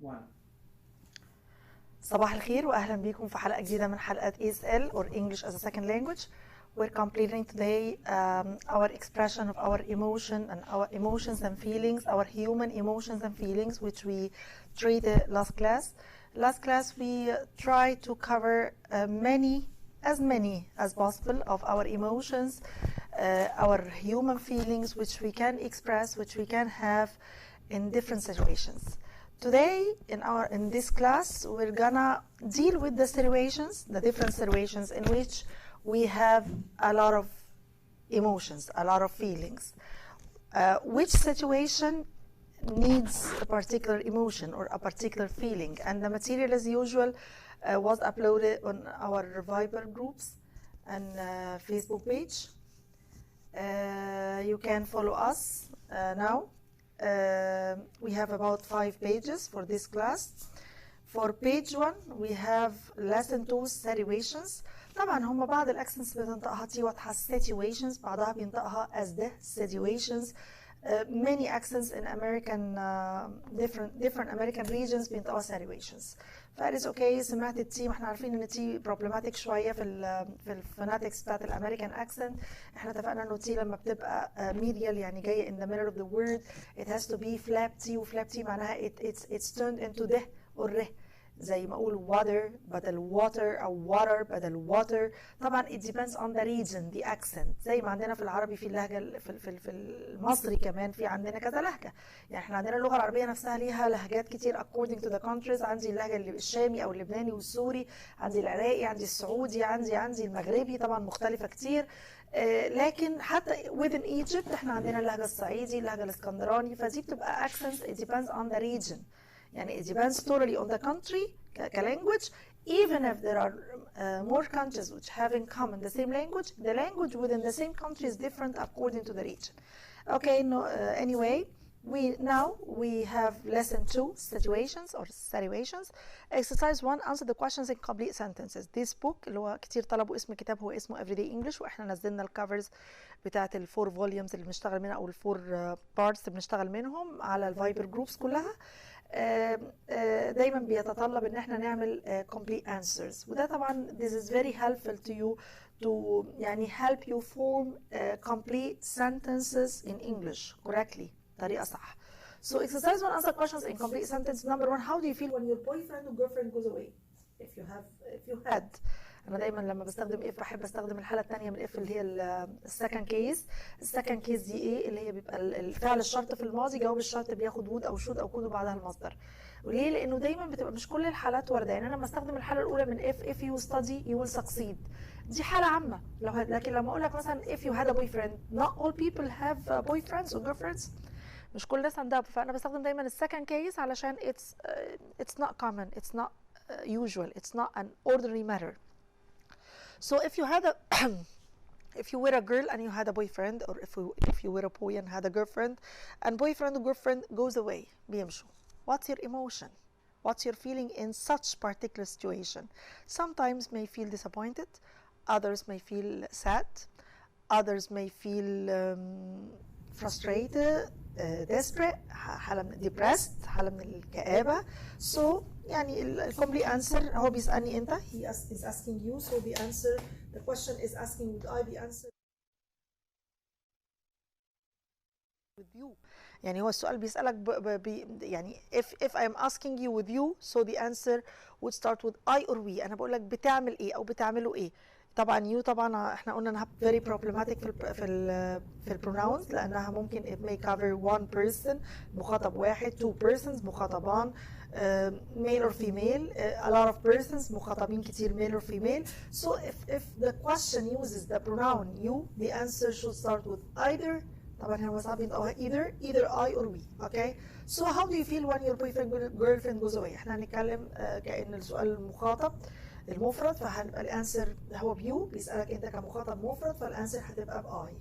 1. صباح الخير واهلا بيكم في حلقه جديده من حلقات ESL or English as a second language. We're completing today our expression of our emotion and our emotions and feelings, our human emotions and feelings, which we treated last class. Last class we tried to cover as many as possible of our emotions, our human feelings, which we can express, which we can have in different situations. Today, in this class, we're gonna deal with the situations, the different situations in which we have a lot of emotions, a lot of feelings. Which situation needs a particular emotion or a particular feeling? And the material, as usual, was uploaded on our Viber groups and Facebook page. You can follow us now. We have about 5 pages for this class. For page 1 we have lesson 2 situations. طبعا هم بعض الاكسنتس بتنطقها تي واضحه situations، بعضها بينطقها as the situations. Many accents in American different American regions بينطقوا situations. فإتس اوكي سمعت التي، ما احنا عارفين ان التي بروبلماتيك شويه في الفوناتكس بتاعت الامريكان اكسنت. احنا اتفقنا انه تي لما بتبقى ميديال يعني جايه in the middle of the word it has to be flap T، وفلاب T معناها it's turned into ده or ره، زي ما اقول water بدل water او water بدل water. طبعا it depends on the region the accent، زي ما عندنا في العربي في اللهجه في المصري كمان في عندنا كذا لهجه. يعني احنا عندنا اللغه العربيه نفسها ليها لهجات كتير according to the countries. عندي اللهجه الشامي او اللبناني والسوري، عندي العراقي، عندي السعودي، عندي المغربي، طبعا مختلفه كتير. لكن حتى within Egypt احنا عندنا اللهجه الصعيدي، اللهجه الاسكندراني، فدي بتبقى accents it depends on the region. يعني it depends totally on the country language. Even if there are more countries which have in common the same language, the language within the same country is different according to the region. Okay, no, anyway, we have lesson 2 situations or situations. Exercise 1 answer the questions in complete sentences. This book اللي هو كتير طلبوا اسم الكتاب هو اسمه Everyday English، واحنا نزلنا الكفرز بتاعت الفور فوليومز اللي بنشتغل منها او الفور بارتس اللي بنشتغل منهم على الفايبر جروبس كلها. دايما بيتطلب ان احنا نعمل complete answers، وده طبعا this is very helpful to you to يعني help you form complete sentences in English correctly طريقة صح. So exercise 1 answer questions in complete sentence. Number 1, how do you feel when your boyfriend or girlfriend goes away? if you had انا دايما لما بستخدم if بحب استخدم الحاله الثانيه من if اللي هي السكند كيس. السكند كيس دي ايه؟ اللي هي بيبقى الفعل الشرط في الماضي، جواب الشرط بياخد would او should او could وبعدها المصدر. وليه؟ لانه دايما بتبقى مش كل الحالات وارده. يعني انا لما استخدم الحاله الاولى من if you study you will succeed، دي حاله عامه. لكن لما اقول لك مثلا if you had a boyfriend not all people have boyfriends or girlfriends، مش كل الناس عندها. فانا بستخدم دايما السكند كيس علشان it's not common, it's not usual, it's not an ordinary matter. So if you had a if you were a girl and you had a boyfriend, or if you were a boy and had a girlfriend, and boyfriend or girlfriend goes away بيمشوا، what's your emotion? What's your feeling in such particular situation? Sometimes may feel disappointed, others may feel sad, others may feel frustrated, desperate، حالة من depressed، حالة من الكآبة. So يعني ال complete answer هو بيسألني أنت، he is asking you. So the answer, the question is asking would I be answered with you. يعني هو السؤال بيسألك يعني if I am asking you with you, so the answer would start with I or we. أنا بقول لك بتعمل إيه أو بتعملوا إيه. طبعا you طبعا احنا قلنا انها very problematic في البروناونز، لانها ممكن it may cover one person مخاطب واحد، two persons مخاطبان male or female, a lot of persons مخاطبين كتير male or female. So if the question uses the pronoun you, the answer should start with either. طبعا هنا صعب ينطقوها either I or we. Okay, so how do you feel when your boyfriend girlfriend goes away؟ احنا هنتكلم كأن السؤال المخاطب المفرد، فهنبقى الانسر هو بيو، بيسالك انت كمخاطب مفرد فالانسر هتبقى باي.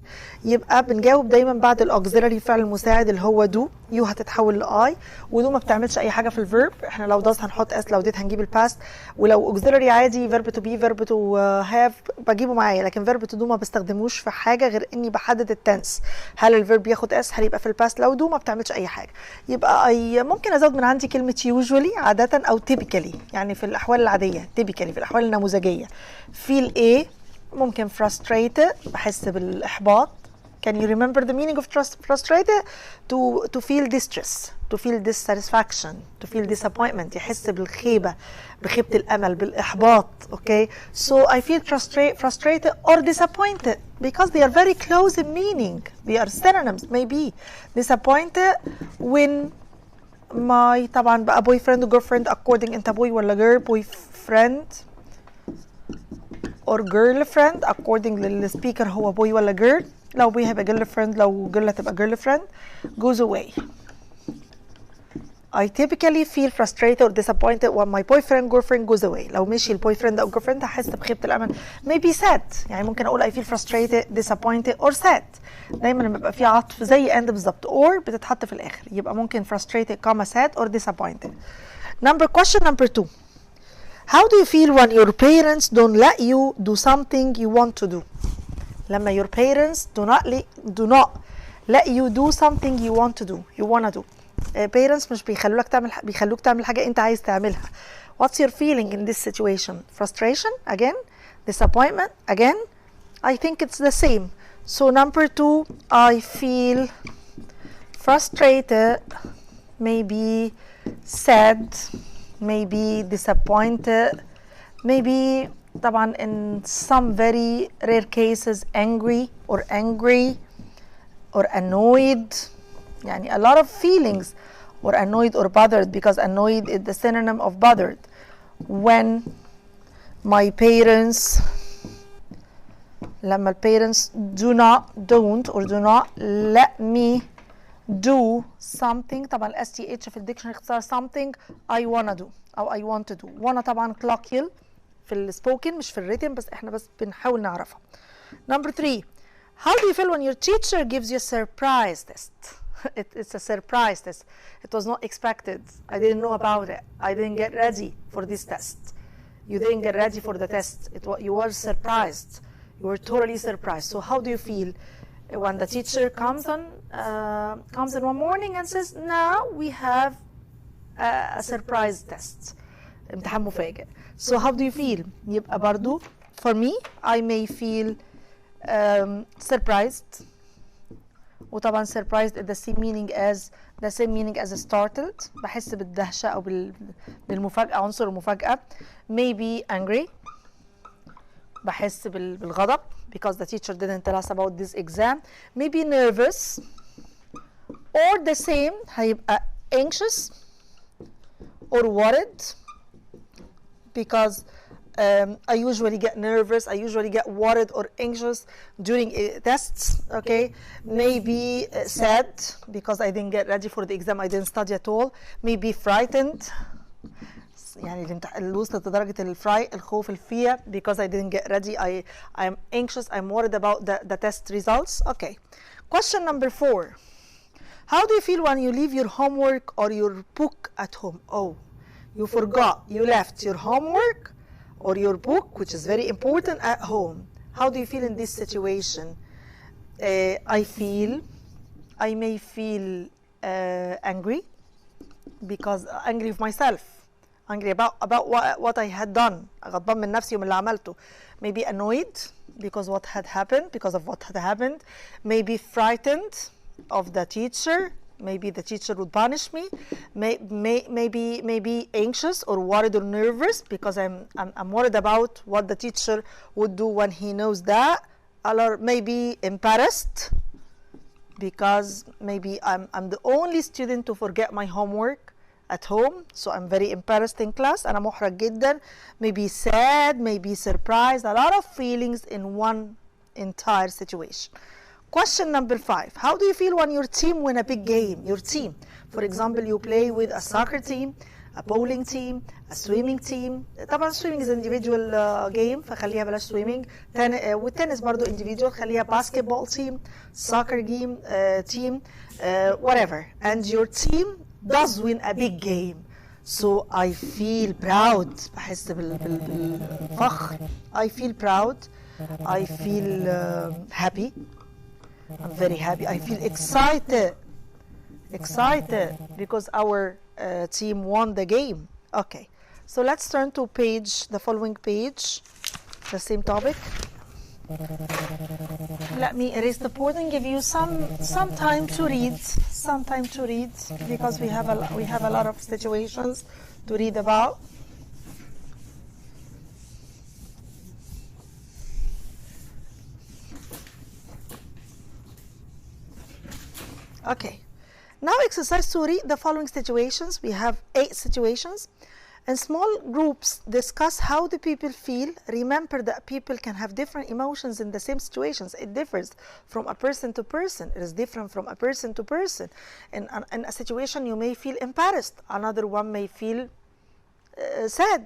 يبقى بنجاوب دايما بعد الاوكسيلري فعل المساعد اللي هو دو، يو هتتحول لاي، ودو ما بتعملش اي حاجه في الفيرب. احنا لو داز هنحط اس، لو ديت هنجيب الباست، ولو اوكسيلري عادي فيرب تو بي فيرب تو هاف بجيبه معايا، لكن فيرب تو دو ما بستخدموش في حاجه غير اني بحدد التنس، هل الفيرب ياخد اس، هل يبقى في الباست. لو دو ما بتعملش اي حاجه يبقى اي. ممكن ازود من عندي كلمه usually عاده او typically، يعني في الاحوال العاديه typically في الاحوال النموذجيه. feel ايه؟ ممكن frustrated، بحس بالاحباط. Can you remember the meaning of frustrated? To feel distress, to feel dissatisfaction, to feel disappointment. يحس بالخيبة، بخيبة الأمل، بالإحباط. Okay, so I feel frustrated or disappointed because they are very close in meaning. They are synonyms. Maybe disappointed when my طبعا بقى boyfriend و girlfriend according انت boy ولا girl، boyfriend or girlfriend according للسبيكر هو boy ولا girl. لو boy هيبقى girlfriend، لو girl هتبقى girlfriend. goes away. I typically feel frustrated or disappointed when my boyfriend girlfriend goes away. لو مشي البويفريند او girlfriend هحس بخيبة الأمل. maybe sad، يعني ممكن أقول I feel frustrated, disappointed or sad. دايما لما يبقى في عطف زي and بالظبط or بتتحط في الآخر، يبقى ممكن frustrated, sad or disappointed. question number 2. How do you feel when your parents don't let you do something you want to do? لما your parents do not let you do something you want to do, you wanna do. parents مش بيخلوك تعمل حاجة انت عايز تعملها. What's your feeling in this situation? Frustration again, disappointment again. I think it's the same. So number 2, I feel frustrated, maybe sad, maybe disappointed, maybe طبعا in some very rare cases angry or annoyed. يعني a lot of feelings, or annoyed or bothered, because annoyed is the synonym of bothered. When my parents لما parents do not let me do something. طبعا ال STH في الديكشنري اختصار something I wanna do أو I want to do. wanna طبعا colloquial في السبوكن مش في الريتن، بس احنا بس بنحاول نعرفها. Number 3. How do you feel when your teacher gives you a surprise test? It's a surprise test. It was not expected. I didn't know about it. I didn't get ready for this test. You didn't get ready for the test. You were surprised. You were totally surprised. So how do you feel when the teacher comes in one morning and says, now we have a surprise test. امتحان مفاجئ. So how do you feel? يبقى برضو for me I may feel surprised. وطبعا surprised is the same meaning as startled. بحس بالدهشة أو بالمفاجأة، عنصر المفاجأة. maybe angry، بحس بالغضب because the teacher didn't tell us about this exam. maybe nervous or the same هيبقى anxious or worried because I usually get nervous, I usually get worried or anxious during tests. Okay, maybe sad because I didn't get ready for the exam, I didn't study at all. maybe frightened، يعني اللي وصلت لدرجة الخوف الفيا because I didn't get ready. I'm anxious, I'm worried about the test results. Okay, question number 4. How do you feel when you leave your homework or your book at home? Oh, you forgot, you left your homework or your book, which is very important, at home. How do you feel in this situation? I may feel angry because angry with myself, angry about what I had done. غضبان من نفسي ومن اللي عملته. maybe annoyed because what had happened, because of what had happened. maybe frightened of the teacher, maybe the teacher would punish me. maybe anxious or worried or nervous because I'm worried about what the teacher would do when he knows that. Or maybe embarrassed because maybe I'm the only student to forget my homework at home, so I'm very embarrassed in class. أنا محرج جدا. maybe sad, maybe surprised. A lot of feelings in one entire situation. Question number 5. How do you feel when your team win a big game? Your team, for example, you play with a soccer team, a bowling team, a swimming team. طبعا swimming is individual game فخليها بلاش swimming. والتنس برضو individual خليها basketball team, soccer game team, whatever. And your team does win a big game. So I feel proud. بحس بالفخر. I feel proud. I feel happy. I'm very happy. I feel excited because our team won the game. Okay, so let's turn to the following page, the same topic. Let me erase the board and give you some time to read. Because we have a lot of situations to read about. Okay, now exercise to read the following situations. We have 8 situations. In small groups, discuss how the people feel. Remember that people can have different emotions in the same situations. It differs from a person to person. It is different from a person to person. In a situation, you may feel embarrassed. Another one may feel sad.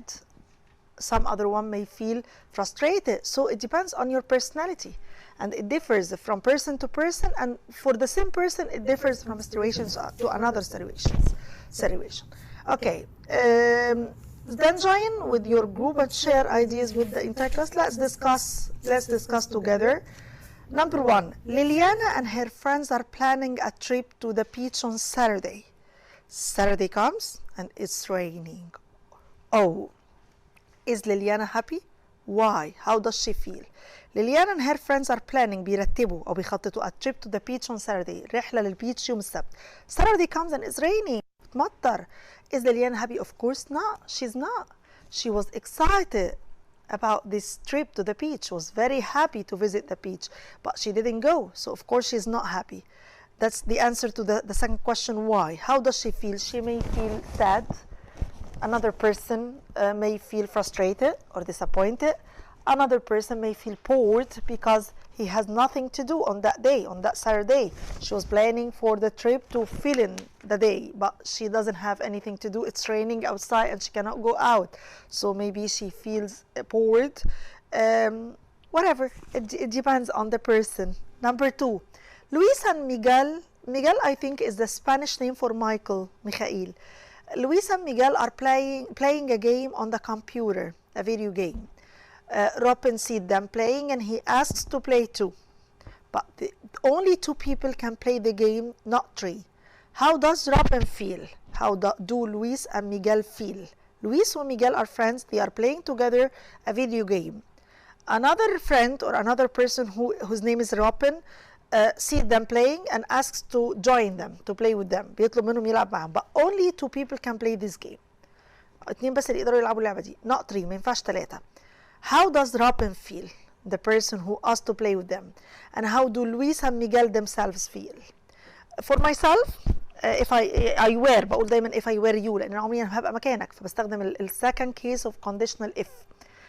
Some other one may feel frustrated. So it depends on your personality. And it differs from person to person, and for the same person, it differs from situations to another situation. Okay, then join with your group and share ideas with the entire class. Let's discuss together. Number 1, Liliana and her friends are planning a trip to the beach on Saturday. Saturday comes and it's raining. Oh, is Liliana happy? Why? How does she feel? Liliana and her friends are planning بيرتبوا أو بيخططوا a trip to the beach on Saturday. رحلة للبيتش يوم السبت. Saturday comes and it's raining. بتمطر. Is Liliana happy? Of course not. She's not. She was excited about this trip to the beach. She was very happy to visit the beach, but she didn't go. So of course she's not happy. That's the answer to the second question, why? How does she feel? She may feel sad. Another person may feel frustrated or disappointed. Another person may feel bored because he has nothing to do on that day, on that Saturday. She was planning for the trip to fill in the day, but she doesn't have anything to do. It's raining outside and she cannot go out. So maybe she feels bored. Whatever, it depends on the person. Number 2, Luis and Miguel. Miguel, I think, is the Spanish name for Michael, Michael. Luis and Miguel are playing a game on the computer, a video game. Robin sees them playing and he asks to play too. But only 2 people can play the game, not 3. How does Robin feel? How do Luis and Miguel feel? Luis and Miguel are friends. They are playing together a video game. Another friend or another person whose name is Robin sees them playing and asks to join them, to play with them. بيطلب منهم يلعب معهم. But only 2 people can play this game. 2 بس اللي يقدروا يلعبوا اللعبة دي. Not 3. ما ينفعش 3. How does Robin feel, the person who asked to play with them? And how do Luis and Miguel themselves feel? For myself, if I were, بقول دايما if I were you, لأن عمري أنا هبقى مكانك فبستخدم ال second case of conditional if.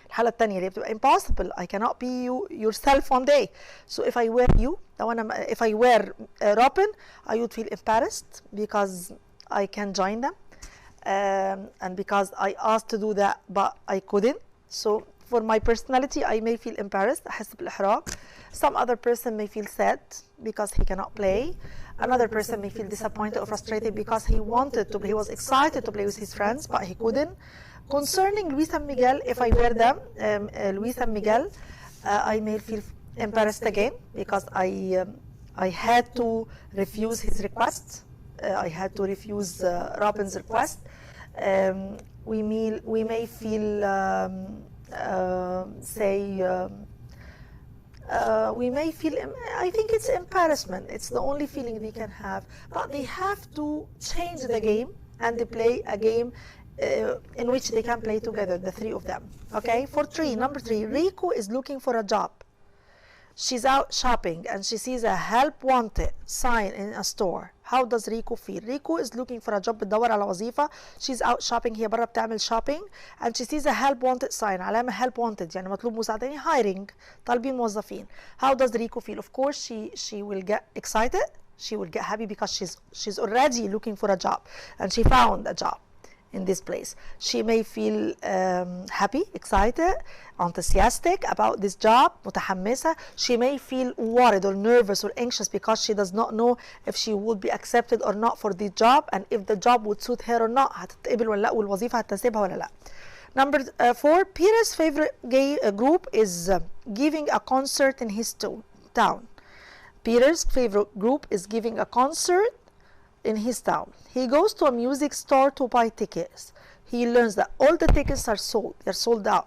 الحالة الثانية اللي بتبقى impossible. I cannot be yourself one day. So if I were you, if I were Robin, I would feel embarrassed because I can join them. And because I asked to do that, but I couldn't. So for my personality, I may feel embarrassed. أحس بالإحراج. Some other person may feel sad because he cannot play. Another person may feel disappointed or frustrated because he was excited to play with his friends, but he couldn't. Concerning Luis and Miguel, if I were them, Luis and Miguel, I may feel embarrassed again because I had to refuse his request. I had to refuse Robin's request. We may feel we may feel, I think it's embarrassment. It's the only feeling they can have. But they have to change the game and they play a game in which they can play together, the 3 of them. Okay, number 3, Rico is looking for a job. She's out shopping and she sees a help wanted sign in a store. How does Rico feel? Rico is looking for a job. بتدور على وظيفة. She's out shopping. هي برا بتعمل shopping and she sees a help wanted sign. علامة help wanted يعني مطلوب مساعدة يعني hiring. طالبين موظفين. How does Rico feel? Of course she will get excited. She will get happy because she's already looking for a job and she found a job. in this place. She may feel happy, excited, enthusiastic about this job, متحمسة. She may feel worried or nervous or anxious because she does not know if she would be accepted or not for the job, and if the job would suit her or not. هتتقبل ولا لا، والوظيفة هتناسبها ولا لا. Number 4, Peter's favorite group is giving a concert in his town. Peter's favorite group is giving a concert in his town. He goes to a music store to buy tickets. He learns that all the tickets are sold. They're sold out.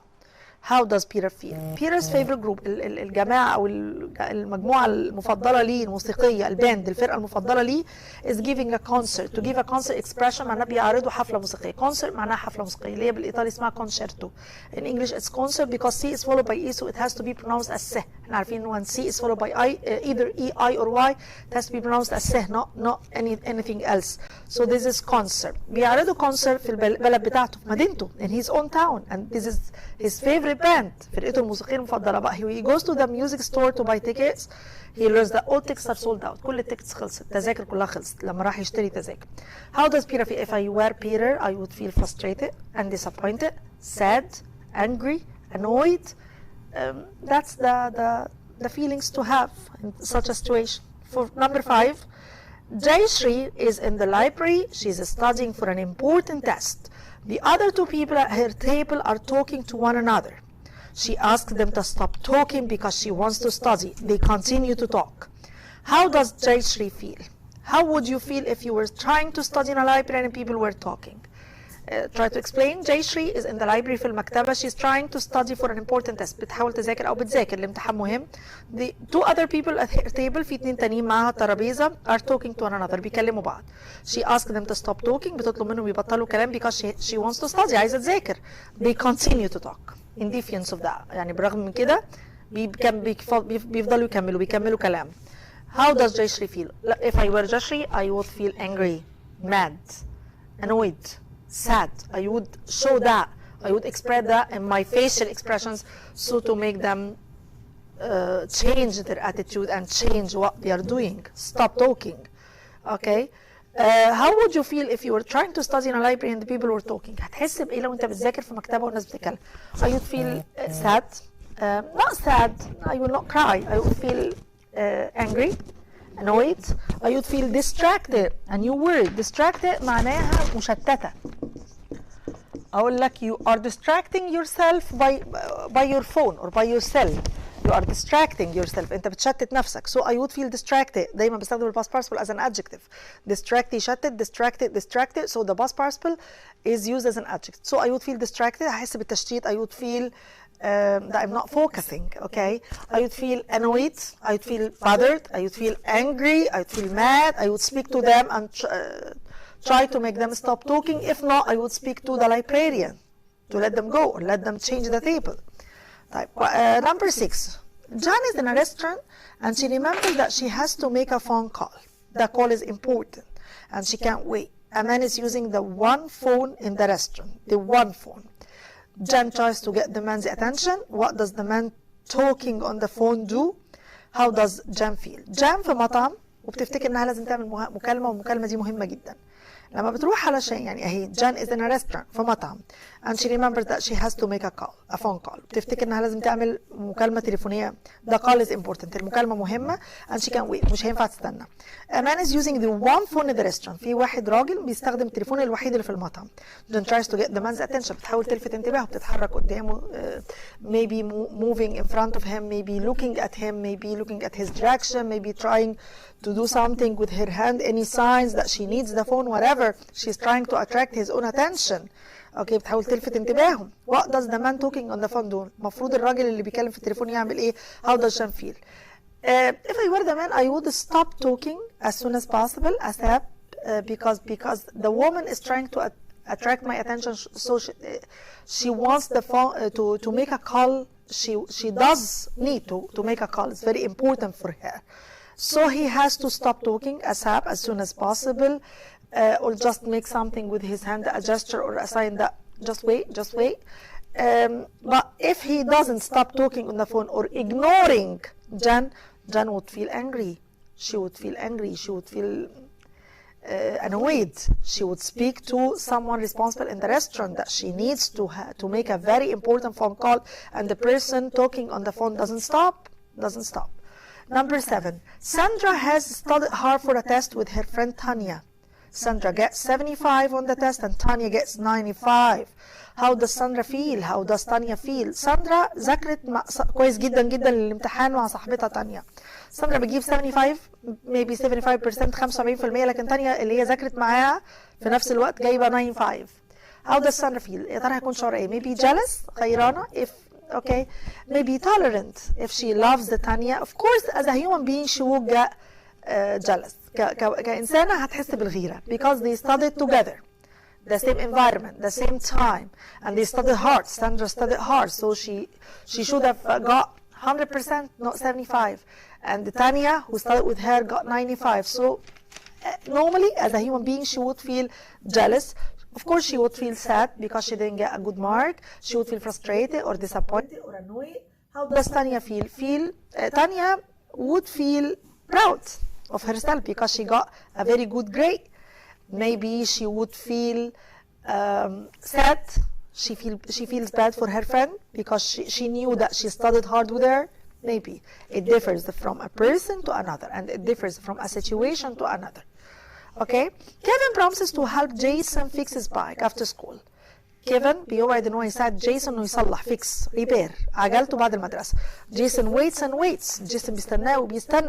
How does Peter feel? Peter's favorite group, الجماعة أو المجموعة المفضلة ليه الموسيقية، الباند، الفرقة المفضلة ليه is giving a concert. To give a concert expression معناه بيعرضوا حفلة موسيقية. Concert معناها حفلة موسيقية اللي هي بالإيطالي اسمها concerto. In English it's concert because C is followed by E, so it has to be pronounced as س. احنا عارفين when C is followed by I, either E, I or Y, it has to be pronounced as س, not anything else. So this is concert. بيعرضوا concert في البلد بتاعته، في مدينته, in his own town, and this is his favorite band, فرقته الموسيقية المفضلة بقى. He goes to the music store to buy tickets. He learns that all tickets are sold out. كل التيكتس خلصت، التذاكر كلها خلصت لما راح يشتري تذاكر. How does Peter feel? If I were Peter, I would feel frustrated and disappointed, sad, angry, annoyed. That's the feelings to have in such a situation. For number 5, Jayashree is in the library. She's studying for an important test. The other 2 people at her table are talking to one another. She asks them to stop talking because she wants to study. They continue to talk. How does Jayashree feel? How would you feel if you were trying to study in a library and people were talking? Try to explain. Jayashree is in the library في المكتبة. She's trying to study for an important test. بتحاول تذاكر أو بتذاكر لامتحان مهم. The 2 other people at her table, في 2 تانيين معاها الترابيزة, are talking to one another. بيكلموا بعض. She asks them to stop talking. بتطلب منهم يبطلوا كلام because she wants to study. عايزة تذاكر. They continue to talk in defiance of that. يعني بالرغم من كده بيفضلوا بيكملوا كلام. How does Jayashree feel? If I were Jayashree, I would feel angry, mad, annoyed, sad. I would show that. I would express that in my facial expressions, so to make them change their attitude and change what they are doing. Stop talking. Okay. How would you feel if you were trying to study in a library and the people were talking? هتحس بإيه لو أنت بتذاكر في مكتبة والناس بتتكلم? I would feel sad. Not sad. I would not cry. I would feel angry, annoyed. I would feel distracted. A new word. Distracted معناها مشتتة. أقول لك you are distracting yourself by your phone or by your cell. You are distracting yourself. أنت بتشتت نفسك. So I would feel distracted. دايما بستخدم past participle as an adjective. Distract يشتت, distracted. So the past participle is used as an adjective. So I would feel distracted. هحس بالتشتيت. I would feel that I'm not focusing. Okay. I would feel annoyed. I would feel bothered. I would feel angry. I would feel mad. I would speak to them and try to make them stop talking. If not, I would speak to the librarian to let them go or let them change the table. Number 6, Jan is in a restaurant and she remembers that she has to make a phone call. The call is important and she can't wait. A man is using the one phone in the restaurant, the one phone. Jan tries to get the man's attention. What does the man talking on the phone do? How does Jan feel? Jan في مطعم وبتفتكر انها لازم تعمل مكالمة والمكالمة دي مهمة جدا. لما بتروح على شيء يعني اهي Jan is in a restaurant في مطعم and she remembers that she has to make a phone call. بتفتكر انها لازم تعمل مكالمة تليفونية. The call is important. المكالمة مهمة and she can't wait. مش هينفع تستنى. A man is using the one phone in the restaurant. في واحد راجل بيستخدم التليفون الوحيد اللي في المطعم. Jan tries to get the man's attention. بتحاول تلفت انتباهه. بتتحرك قدامه. Maybe moving in front of him. Maybe looking at him. Maybe looking at his direction. Maybe trying to do something with her hand. Any signs that she needs the phone. Whatever. She's trying to attract his own attention. اوكي بتحاول تلفت انتباههم. What does the man talking on the phone do? المفروض الراجل اللي بيتكلم في التليفون يعمل ايه؟ How does Jan feel? If I were the man, I would stop talking as soon as possible, ASAP, because the woman is trying to attract my attention. So she wants the phone to make a call. She does need to make a call. It's very important for her. So he has to stop talking ASAP, as soon as possible. Or just make something with his hand, a gesture or a sign that just wait. But if he doesn't stop talking on the phone or ignoring Jan would feel angry. She would feel angry. She would feel annoyed. She would speak to someone responsible in the restaurant that she needs to make a very important phone call, and the person talking on the phone doesn't stop. Number 7, Sandra has studied hard for a test with her friend Tanya. Sandra gets 75 on the test and Tanya gets 95. How does Sandra feel? How does Tanya feel? ساندرا ذاكرت كويس جدا جدا للامتحان مع صاحبتها تانيا. ساندرا بتجيب 75 maybe 75% 75%، لكن تانيا اللي هي ذاكرت معاها في نفس الوقت جايبه 95. How does Sandra feel? يا ترى هيكون شعورها ايه؟ maybe jealous غيرانه if okay, maybe tolerant if she loves the Tanya. Of course as a human being she will get jealous. كإنسانة هتحس بالغيرة because they studied together, the same environment, the same time, and they studied hard. Sandra studied hard, so she should have got 100%, not 75. And Tanya, who studied with her, got 95. So normally, as a human being, she would feel jealous. Of course, she would feel sad because she didn't get a good mark. She would feel frustrated or disappointed or annoyed. How does Tanya feel? Tanya would feel proud of herself because she got a very good grade. Maybe she would feel sad. She feels bad for her friend because she knew that she studied hard with her. Maybe it differs from a person to another, and it differs from a situation to another. Okay, Kevin promises to help Jason fix his bike after school. كيفن بيوعد ان هو يساعد جيسون انه يصلح فيكس ريبير عجلته بعد المدرسه. جيسون waits and waits. جيسون بيستناه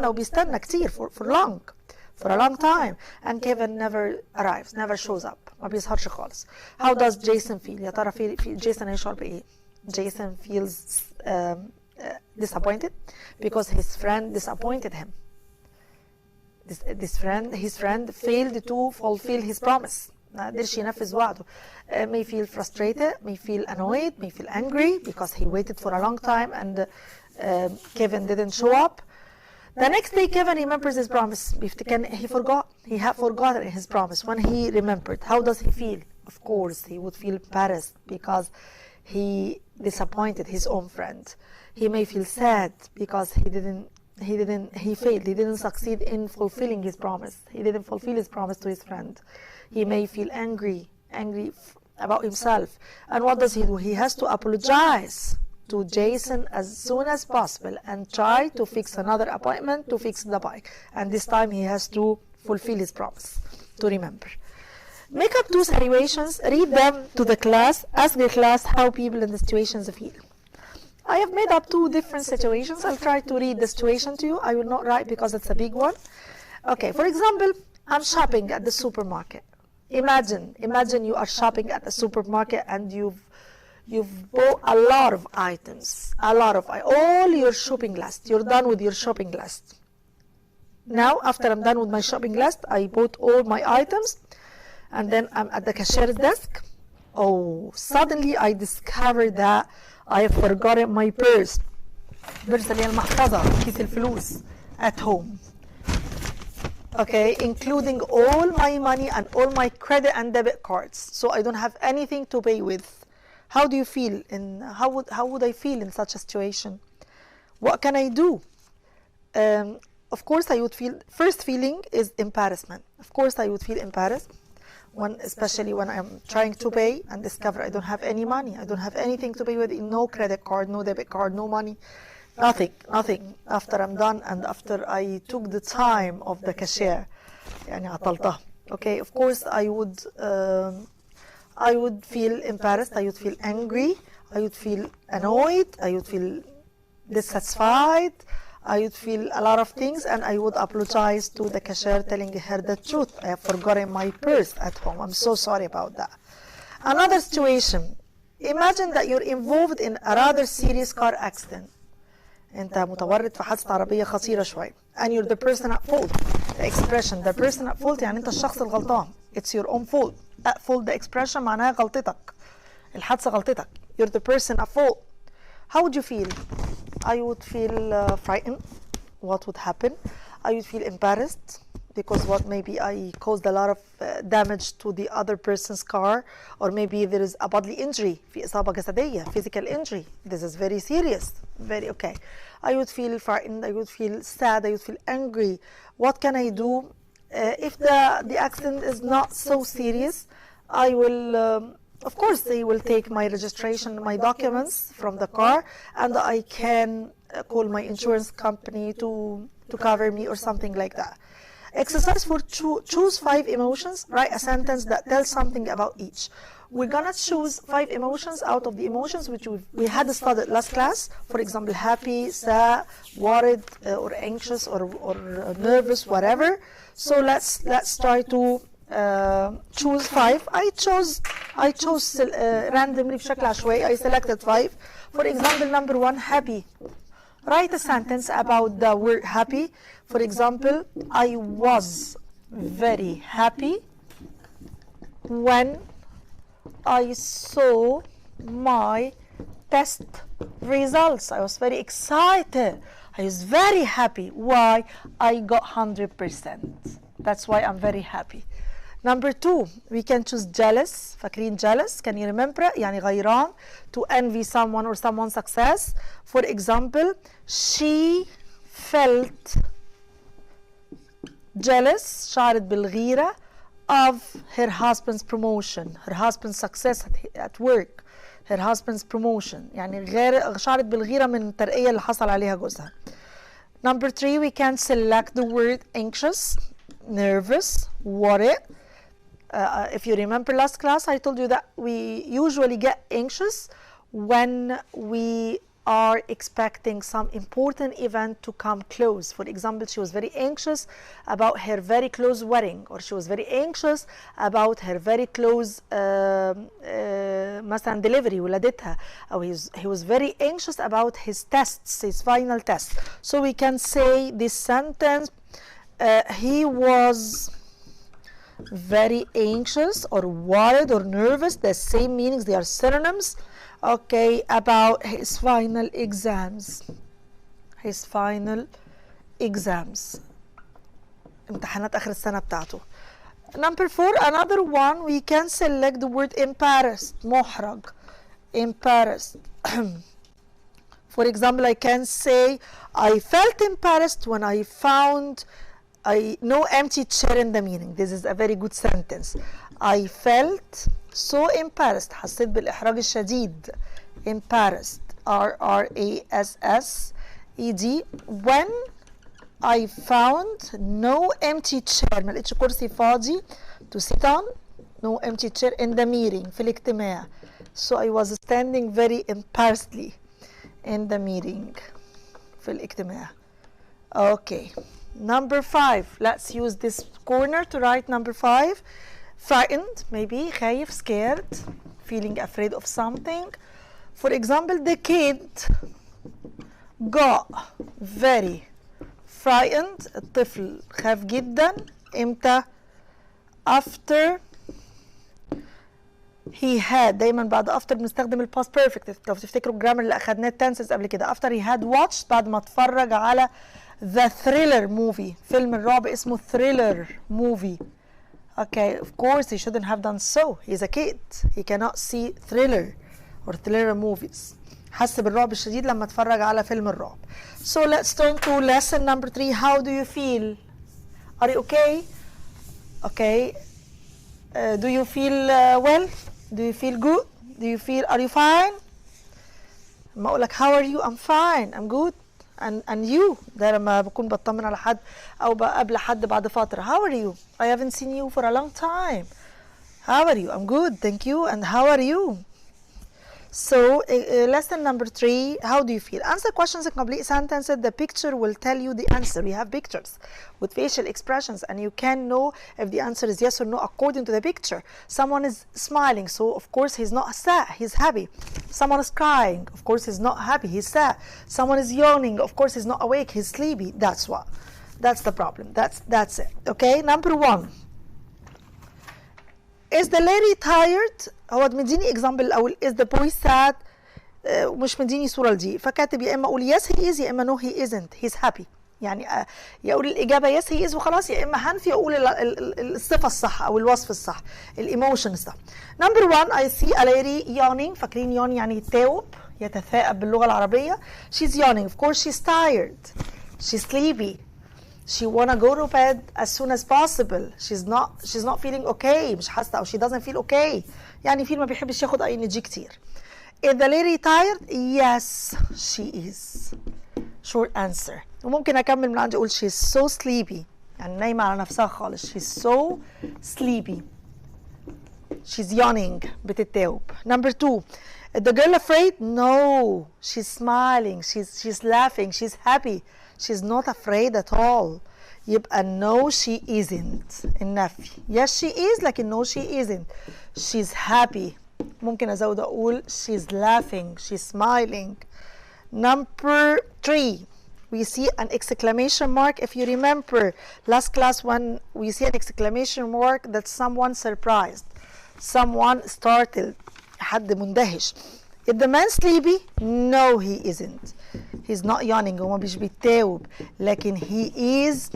وبيستنى كتير for a long time, and Kevin never arrives, never shows up. ما بيظهرش خالص. How does Jason feel? يا ترى في جيسون هيشعر بايه؟ Jason feels disappointed because his friend disappointed him. His friend failed to fulfill his promise. ما قدرش ينفذ وعده. May feel frustrated, may feel annoyed, may feel angry because he waited for a long time and Kevin didn't show up. The next day Kevin remembers his promise. He had forgotten his promise. When he remembered, how does he feel? Of course he would feel embarrassed because he disappointed his own friend. He may feel sad because he failed. He didn't succeed in fulfilling his promise. He didn't fulfill his promise to his friend. He may feel angry about himself. And what does he do? He has to apologize to Jason as soon as possible and try to fix another appointment to fix the bike. And this time he has to fulfill his promise to remember. Make up 2 situations, read them to the class, ask the class how people in the situations feel. I have made up 2 different situations. I'll try to read the situation to you. I will not write because it's a big one. Okay, for example, I'm shopping at the supermarket. Imagine you are shopping at the supermarket and you've bought a lot of items, all your shopping list. You're done with your shopping list. Now, after I'm done with my shopping list, I bought all my items, and then I'm at the cashier's desk. Oh, suddenly I discovered that I have forgotten my purse. البرس اللي هي المحفظة كيس الفلوس at home. Okay, including all my money and all my credit and debit cards. So I don't have anything to pay with. How do you feel? How would I feel in such a situation? What can I do? Of course I would feel, first feeling is embarrassment. Of course I would feel embarrassed, especially when I'm trying to pay and discover I don't have any money. I don't have anything to pay with, no credit card, no debit card, no money. Nothing after I'm done and after I took the time of the cashier. يعني عطلتها. Okay, of course I would feel embarrassed, I would feel angry, I would feel annoyed, I would feel dissatisfied, I would feel a lot of things, and I would apologize to the cashier telling her the truth. I have forgotten my purse at home. I'm so sorry about that. Another situation. Imagine that you're involved in a rather serious car accident. انت متورط في حادثة عربية خطيرة شوية. And you're the person at fault. The expression the person at fault يعني انت الشخص الغلطان. It's your own fault. At fault the expression معناها غلطتك. الحادثة غلطتك. You're the person at fault. How would you feel? I would feel frightened. What would happen? I would feel embarrassed because maybe I caused a lot of damage to the other person's car, or maybe there is a bodily injury. في إصابة جسدية, physical injury. This is very serious. Very okay. I would feel frightened. I would feel sad. I would feel angry. What can I do? If the accident is not so serious, I will, of course, they will take my registration, my documents from the car, and I can call my insurance company to cover me or something like that. Exercise for choose 5 emotions, write a sentence that tells something about each. We're gonna choose 5 emotions out of the emotions which we had studied last class. For example, happy, sad, worried, or anxious, or nervous, whatever. So let's try to choose 5. I chose randomly بشكل عشوائي. I selected 5. For example, number 1, happy. Write a sentence about the word happy. For example, I was very happy when I saw my test results. I was very excited. I was very happy. Why? I got 100%. That's why I'm very happy. Number 2, we can choose jealous. فاكرين jealous? Can you remember? يعني غيران. To envy someone or someone's success. For example, she felt jealous, شعرت بالغيرة of her husband's promotion, her husband's success at work, her husband's promotion. يعني شعرت بالغيرة من الترقية اللي حصل عليها جوزها. Number 3, we can select the word anxious, nervous, worried. If you remember last class, I told you that we usually get anxious when we are expecting some important event to come close. For example, she was very anxious about her very close wedding, or she was very anxious about her very close مثلا delivery ولادتها, or he was very anxious about his tests, his final test. So we can say this sentence, he was very anxious or worried or nervous, the same meanings, they are synonyms, okay, about his final exams. His final exams. امتحانات آخر السنة بتاعته. Number 4, another one, we can select the word embarrassed, محرج, embarrassed. For example, I can say, I felt embarrassed when I found no empty chair in the meeting. This is a very good sentence. I felt so embarrassed. حسيت بالإحراج الشديد. Embarrassed. R-A-S-S-E-D. When I found no empty chair. ما لقيتش كرسي فاضي to sit on. No empty chair in the meeting. في الاجتماع. So I was standing very embarrassedly in the meeting. في الاجتماع. Okay. Number 5, let's use this corner to write number 5. Frightened, maybe, خايف, scared, feeling afraid of something. For example, the kid got very frightened. الطفل خاف جدا. امتى؟ After he had. دايما بعد after بنستخدم ال past perfect. لو تفتكروا الجرامر اللي أخدناه tenses قبل كده. After he had watched, بعد ما اتفرج على The Thriller movie. فيلم الرعب اسمه Thriller movie. Okay, of course he shouldn't have done so. He's a kid. He cannot see thriller or thriller movies. حس بالرعب الشديد لما اتفرج على فيلم الرعب. So let's turn to lesson number 3. How do you feel? Are you okay? Okay. Do you feel well? Do you feel good? Do you feel, are you fine? لما اقول لك how are you? I'm fine. I'm good. And you, ده لما بكون بطمن على حد او بقابل حد بعد فترة. How are you? I haven't seen you for a long time. How are you? I'm good, thank you. And how are you? So lesson number 3, how do you feel? Answer questions in complete sentences. The picture will tell you the answer. We have pictures with facial expressions and you can know if the answer is yes or no according to the picture. Someone is smiling, so of course he's not sad, he's happy. Someone is crying, of course he's not happy, he's sad. Someone is yawning, of course he's not awake, he's sleepy. That's what. That's the problem. That's it. Okay, number 1. Is the lady tired? هو مديني example الأول. Is the boy sad? مش مديني صورة لدي. فكاتب يا إما أقول yes he is يا إما no he isn't. He's happy. يعني يا أقول الإجابة yes he is وخلاص، يا إما هنفي أقول الصفة الصح أو الوصف الصح، الإيموشن الصح. Number 1, I see a lady yawning. فاكرين yawn يعني يتاوب، يتثاءب باللغة العربية. She's yawning. Of course she's tired. She's sleepy. she wanna go to bed as soon as possible. she's not feeling okay. مش حاسة أو she doesn't feel okay. يعني فيل ما بيحبش ياخد أي إنرجي كتير. Is the lady tired? Yes, she is. Short answer. وممكن أكمل من عندي أقول she's so sleepy. يعني نايمة على نفسها خالص. She's so sleepy. She's yawning. بتتاوب. Number 2. Is the girl afraid? No. She's smiling. She's laughing. She's happy. She's not afraid at all. يبقى no she isn't. النفي. Yes she is لكن no she isn't. She's happy. ممكن أزود أقول she's laughing. She's smiling. Number 3. We see an exclamation mark. If you remember last class when we see an exclamation mark, that's someone surprised. Someone startled. حد مندهش. Is the man sleepy? No, he isn't. He's not yawning. هو مش بيتاوب. لكن he is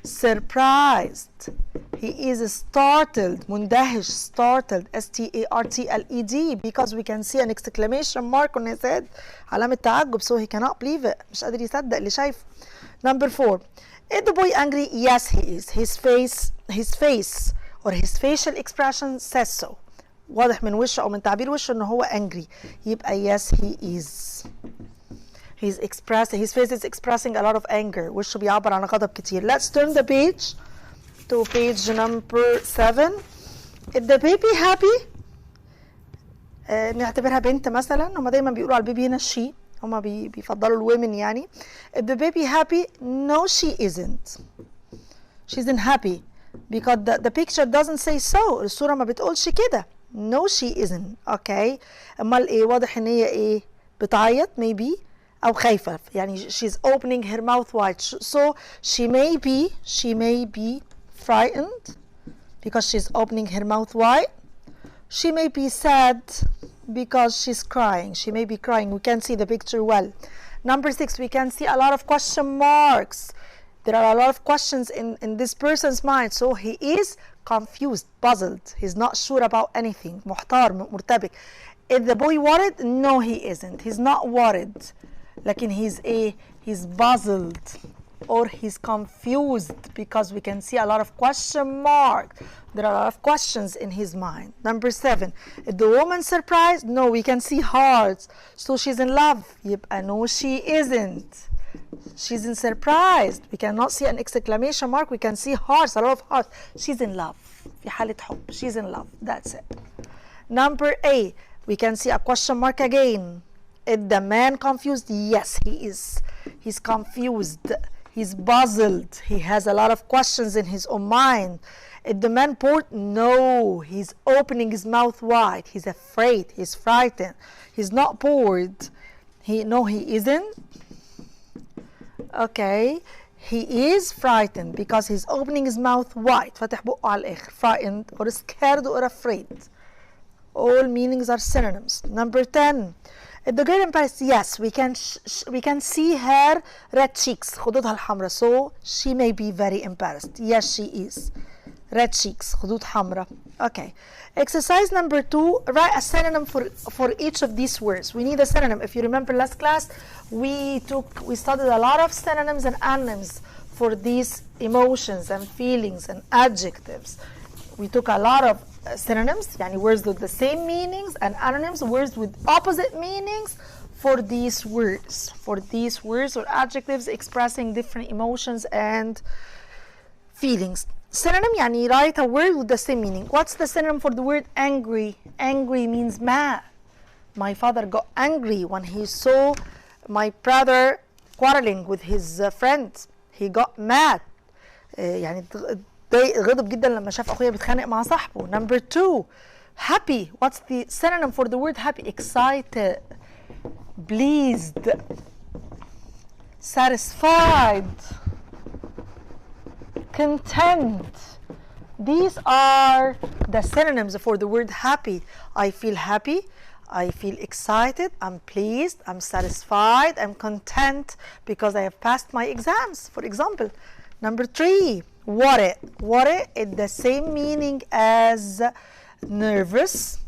surprised. He is startled. مندهش. Startled. S-T-A-R-T-L-E-D. Because we can see an exclamation mark on his head. علامة تعجب. So he cannot believe it. مش قادر يصدق اللي شايفه. Number 4. Is the boy angry? Yes, he is. His face or his facial expression says so. واضح من وشه أو من تعبير وشه إنه هو angry. يبقى yes, he is. His face is expressing a lot of anger. وشه بيعبر عن غضب كتير. Let's turn the page to page number 7. Is the baby happy? نعتبرها بنت مثلا. هما دايما بيقولوا على البيبي هنا she. هما بيفضلوا الwomen يعني. Is the baby happy? No, she isn't. She isn't happy because the picture doesn't say so. الصورة ما بتقولش كده. No, she isn't. Okay. أمال إيه؟ واضح إن هي إيه؟ بتعيط maybe أو خايفة. يعني she's opening her mouth wide. So she may be frightened because she's opening her mouth wide. She may be sad because she's crying. She may be crying. We can't see the picture well. Number 6, we can see a lot of question marks. There are a lot of questions in this person's mind. So he is confused, puzzled. He's not sure about anything. محتار, مرتبك. Is the boy worried? No, he isn't. He's not worried. لكن he's puzzled or he's confused because we can see a lot of question marks. There are a lot of questions in his mind. Number 7. Is the woman surprised? No, we can see hearts. So she's in love. يبقى no, she isn't. She's in surprised. We cannot see an exclamation mark. We can see hearts, a lot of hearts. She's in love. في حالة حب. She's in love. That's it. Number 8. We can see a question mark again. Is the man confused? Yes, he is. He's confused. He's puzzled. He has a lot of questions in his own mind. Is the man bored? No, he's opening his mouth wide. He's afraid. He's frightened. He's not bored. No, he isn't. Okay. He is frightened because he's opening his mouth wide. فاتح بقه على الآخر. Frightened or scared or afraid. All meanings are synonyms. Number 10. Is the girl embarrassed? Yes, we can see her red cheeks. خدودها الحمراء. So she may be very embarrassed. Yes, she is. Red cheeks. خدود حمراء. Okay. Exercise number 2. Write a synonym for each of these words. We need a synonym. If you remember last class, we studied a lot of synonyms and antonyms for these emotions and feelings and adjectives. We took a lot of synonyms, يعني words with the same meanings, and antonyms, words with opposite meanings for these words or adjectives expressing different emotions and feelings. Synonym يعني write a word with the same meaning. What's the synonym for the word angry? Angry means mad. My father got angry when he saw my brother quarreling with his friends. He got mad. يعني غضب جدا لما شاف اخويا بيتخانق مع صاحبه. Number 2. Happy. What's the synonym for the word happy? Excited, pleased, satisfied, content. These are the synonyms for the word happy. I feel happy. I feel excited. I'm pleased. I'm satisfied. I'm content because I have passed my exams, for example. Number 3. Worry. Worry is the same meaning as nervous,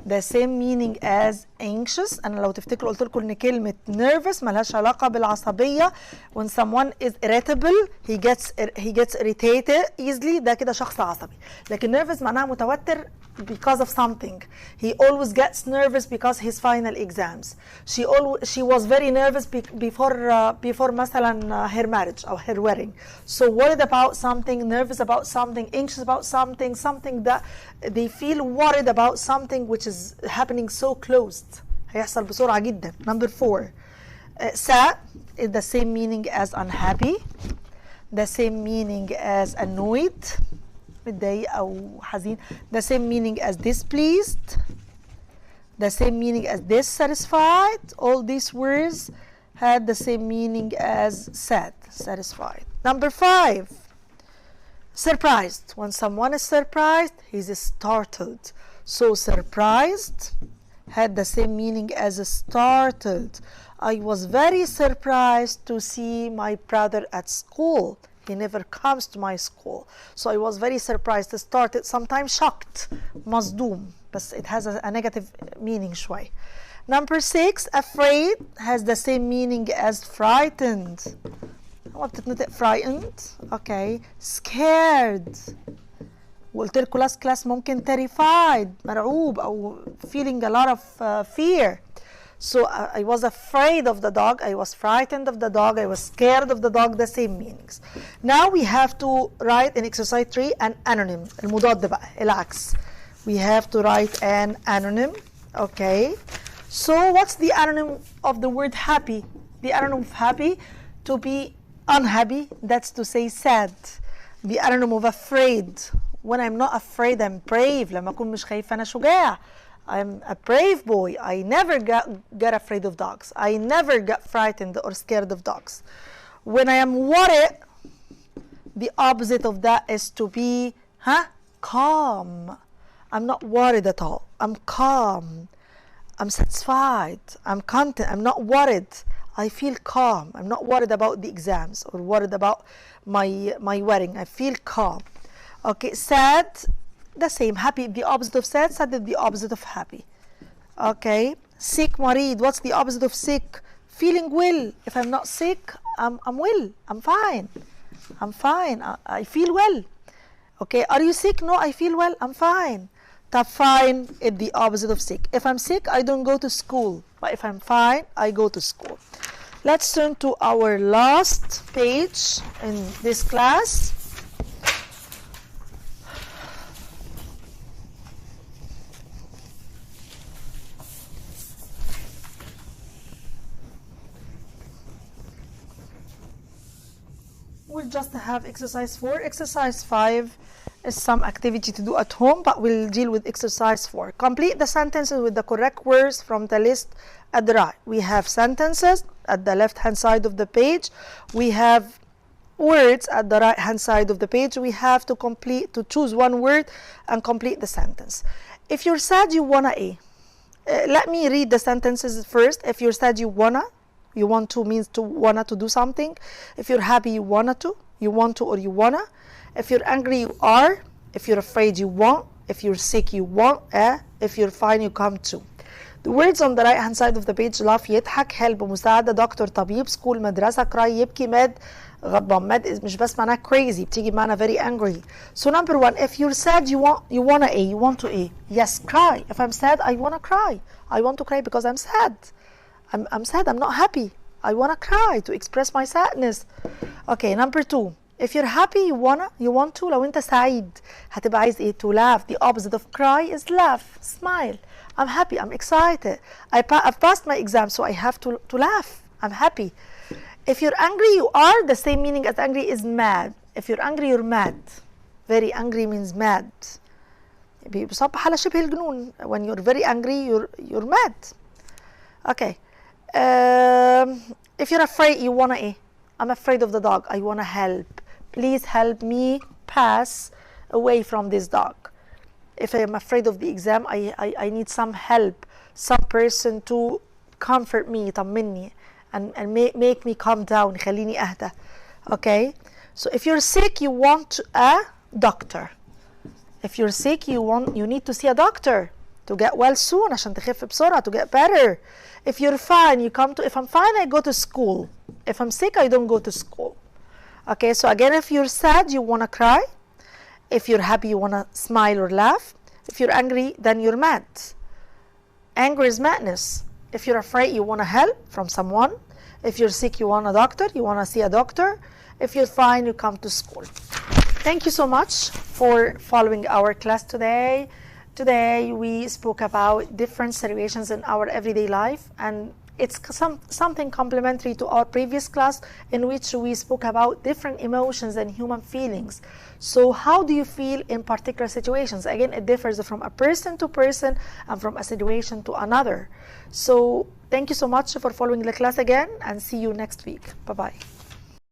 the same meaning as anxious. أنا لو تفتكروا قلت لكم إن كلمة nervous ملهاش علاقة بالعصبية. when someone is irritable he gets irritated easily، ده كده شخص عصبي. لكن nervous معناها متوتر because of something. He always gets nervous because his final exams. She was very nervous before مثلا her marriage or her wedding. So worried about something, nervous about something, anxious about something, something that they feel worried about something which is happening so close. هيحصل بسرعة جدا. Number 4. Sad is the same meaning as unhappy, the same meaning as annoyed متضايق أو حزين, the same meaning as displeased, the same meaning as dissatisfied. All these words had the same meaning as sad, satisfied. Number 5. Surprised. When someone is surprised, he's startled. So surprised had the same meaning as startled. I was very surprised to see my brother at school. He never comes to my school. So I was very surprised. Startled, sometimes shocked, مصدوم, but it has a negative meaning شوي. Number 6, afraid has the same meaning as frightened. هو بتتنطق frightened. Okay. Scared. وقلت لكم last class ممكن terrified, مرعوب أو feeling a lot of fear. So I was afraid of the dog, I was frightened of the dog, I was scared of the dog, the same meanings. Now we have to write in exercise 3 an anonym. المضاد بقى العكس. We have to write an anonym. Okay. So what's the anonym of the word happy? The anonym of happy, to be unhappy, that's to say sad. The anonym of afraid, when I'm not afraid I'm brave. لما أكون مش خايف أنا شجاع. I'm a brave boy. I never get afraid of dogs. I never get frightened or scared of dogs. When I am worried, the opposite of that is to be calm. I'm not worried at all. I'm calm. I'm satisfied. I'm content. I'm not worried. I feel calm. I'm not worried about the exams or worried about my wedding. I feel calm. Okay, sad, the same. Happy, the opposite of sad. Sad is the opposite of happy. Okay. Sick, مريض. What's the opposite of sick? Feeling well. If I'm not sick, I'm well. I'm fine. I'm fine. I feel well. Okay. Are you sick? No, I feel well. I'm fine. طب fine is the opposite of sick. If I'm sick, I don't go to school. But if I'm fine, I go to school. Let's turn to our last page in this class. We'll just have exercise 4. Exercise 5 is some activity to do at home, but we'll deal with exercise 4. Complete the sentences with the correct words from the list at the right. We have sentences at the left hand side of the page. We have words at the right hand side of the page. We have to choose one word and complete the sentence. If you're sad, you wanna A. Let me read the sentences first. If you're sad, you want to means to wanna to do something. If you're happy, you want to or you wanna. If you're angry, you are. If you're afraid, you want. If you're sick, you want. If you're fine, you come to. The words on the right hand side of the page: laugh, يضحك, help, مساعدة, دكتور, طبيب, school, مدرسة, cry, يبكي, mad, غضبان. mad مش بس معناها crazy, بتيجي معناها very angry. So number 1, if you're sad, you wanna A. You want to A. Yes, cry. If I'm sad, I wanna cry. I want to cry because I'm sad. I'm sad. I'm not happy. I wanna cry to express my sadness. Okay, number 2. If you're happy, you want to. لو أنت سعيد هتبقى عايز إيه? To laugh. The opposite of cry is laugh. Smile. I'm happy. I'm excited. I've passed my exam, so I have to laugh. I'm happy. If you're angry, you are. The same meaning as angry is mad. If you're angry, you're mad. Very angry means mad. بيصبح على شبه الجنون. When you're very angry, you're mad. Okay. If you're afraid, you wanna A. I'm afraid of the dog. I wanna help. Please help me pass away from this dog. If I'm afraid of the exam, I need some help, some person to comfort me, يطمني, and make me calm down, يخليني أهدى. Okay? So if you're sick, you want a doctor. If you're sick, you need to see a doctor. to get well soon عشان تخف بسرعة, to get better. If you're fine, you come to, if I'm fine, I go to school. If I'm sick, I don't go to school. Okay, so again, if you're sad, you want to cry. If you're happy, you want to smile or laugh. If you're angry, then you're mad. Anger is madness. If you're afraid, you want to help from someone. If you're sick, you want a doctor, you want to see a doctor. If you're fine, you come to school. Thank you so much for following our class today. Today we spoke about different situations in our everyday life, and it's something complementary to our previous class in which we spoke about different emotions and human feelings. So how do you feel in particular situations? Again, it differs from a person to person and from a situation to another. So thank you so much for following the class again, and see you next week. Bye-bye.